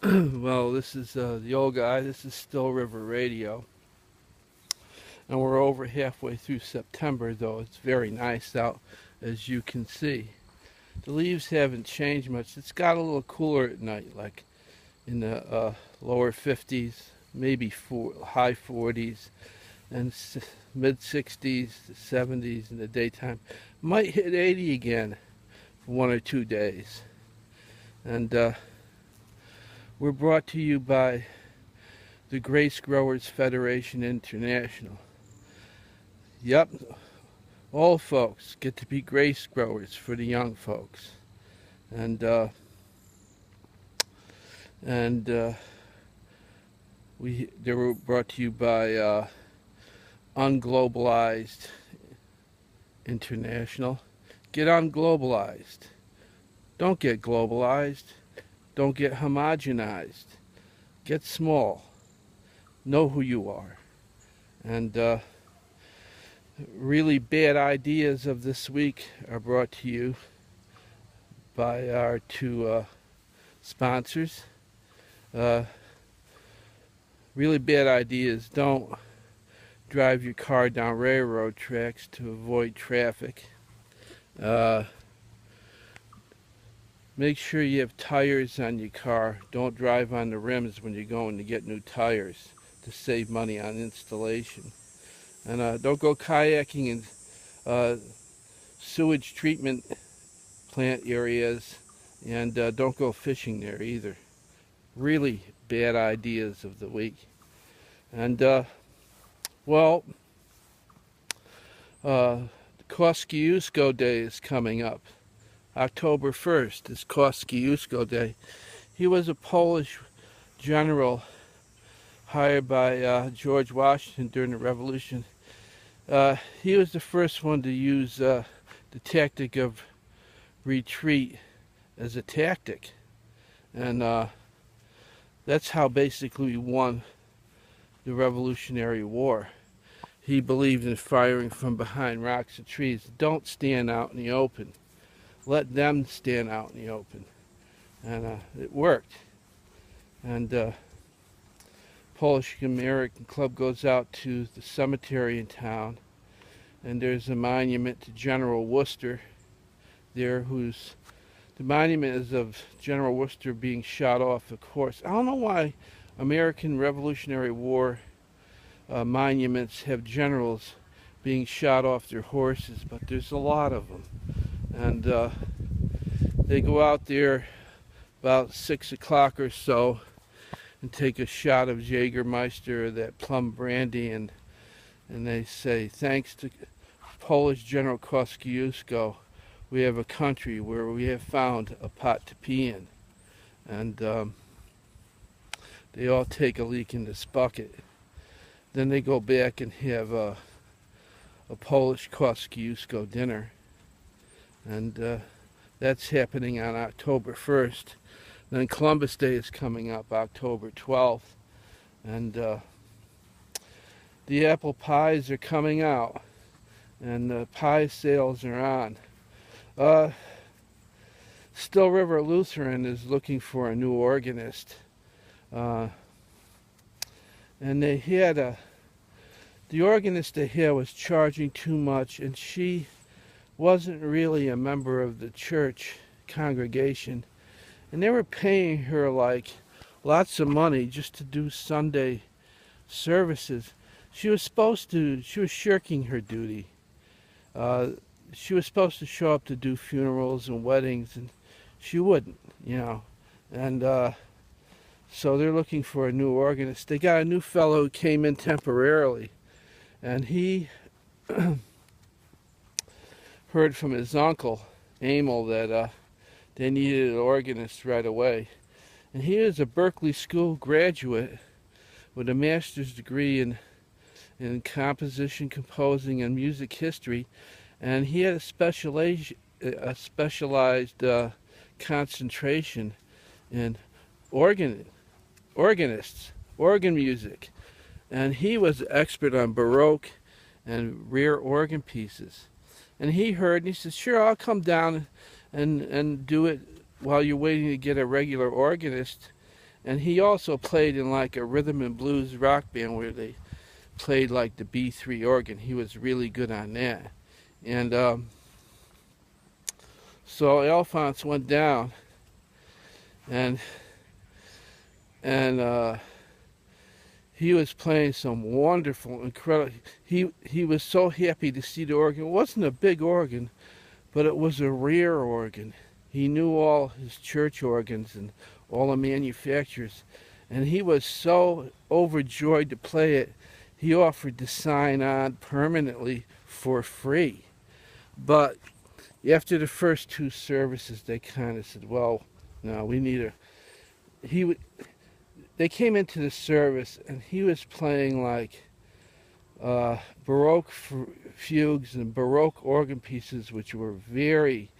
Well, this is the old guy. This is Still River Radio. And we're over halfway through September, though. It's very nice out, as you can see. The leaves haven't changed much. It's got a little cooler at night, like in the lower 50s, maybe high 40s, and mid 60s, 70s in the daytime. Might hit 80 again for 1 or 2 days. And we're brought to you by the Grace Growers Federation International. Yep, old folks get to be grace growers for the young folks. And they were brought to you by Unglobalized International. Get unglobalized. Don't get globalized. Don't get homogenized. Get small. Know who you are. And really bad ideas of this week are brought to you by our two sponsors. Really bad ideas. Don't drive your car down railroad tracks to avoid traffic. Make sure you have tires on your car. Don't drive on the rims when you're going to get new tires to save money on installation. And don't go kayaking in sewage treatment plant areas, and don't go fishing there either. Really bad ideas of the week. And well, Kosciuszko Day is coming up. October 1st is Kosciuszko Day. He was a Polish general hired by George Washington during the Revolution. He was the first one to use the tactic of retreat as a tactic. And that's how basically he won the Revolutionary War. He believed in firing from behind rocks and trees. Don't stand out in the open. Let them stand out in the open. And it worked. And Polish American Club goes out to the cemetery in town, and there's a monument to General Wooster there, the monument is of General Wooster being shot off a horse. I don't know why American Revolutionary War monuments have generals being shot off their horses, but there's a lot of them. And they go out there about 6 o'clock or so and take a shot of Jägermeister or that plum brandy, and they say, thanks to Polish General Kosciuszko, we have a country where we have found a pot to pee in. And they all take a leak in this bucket. Then they go back and have a Polish Kosciuszko dinner. And that's happening on October 1st. Then Columbus Day is coming up, October 12th. And the apple pies are coming out. And the pie sales are on. Still River Lutheran is looking for a new organist. And they had the organist they had was charging too much, and she wasn't really a member of the church congregation. And they were paying her like lots of money just to do Sunday services. She was shirking her duty. She was supposed to show up to do funerals and weddings, and she wouldn't, And so they're looking for a new organist. They got a new fellow who came in temporarily, and he heard from his uncle, Emil, that they needed an organist right away. And he is a Berkeley School graduate with a master's degree in composition, composing, and music history. And he had a specialized concentration in organ music. And he was an expert on Baroque and rare organ pieces. And he heard, and he said, sure, I'll come down and do it while you're waiting to get a regular organist. And he also played in like a rhythm and blues rock band where they played like the B3 organ. He was really good on that. And so Alphonse went down and and he was playing some wonderful, incredible. He was so happy to see the organ. It wasn't a big organ, but it was a rare organ. He knew all his church organs and all the manufacturers, and he was so overjoyed to play it. He offered to sign on permanently for free. But after the first two services, they kind of said, "Well, no, we need a." He They came into the service and he was playing like Baroque fugues and Baroque organ pieces, which were very,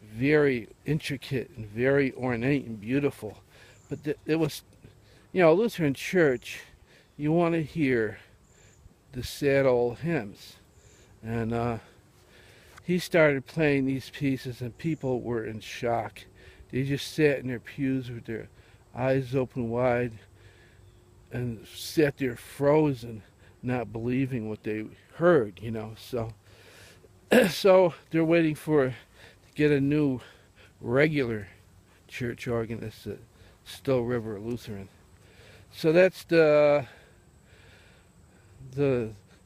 very intricate and very ornate and beautiful. But it was, Lutheran church, you want to hear the sad old hymns. And he started playing these pieces and people were in shock. They just sat in their pews with their eyes open wide and sat there frozen, not believing what they heard, So, so they're waiting to get a new regular church organist at Still River Lutheran. So that's the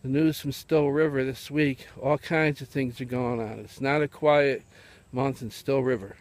news from Still River this week. All kinds of things are going on. It's not a quiet month in Still River.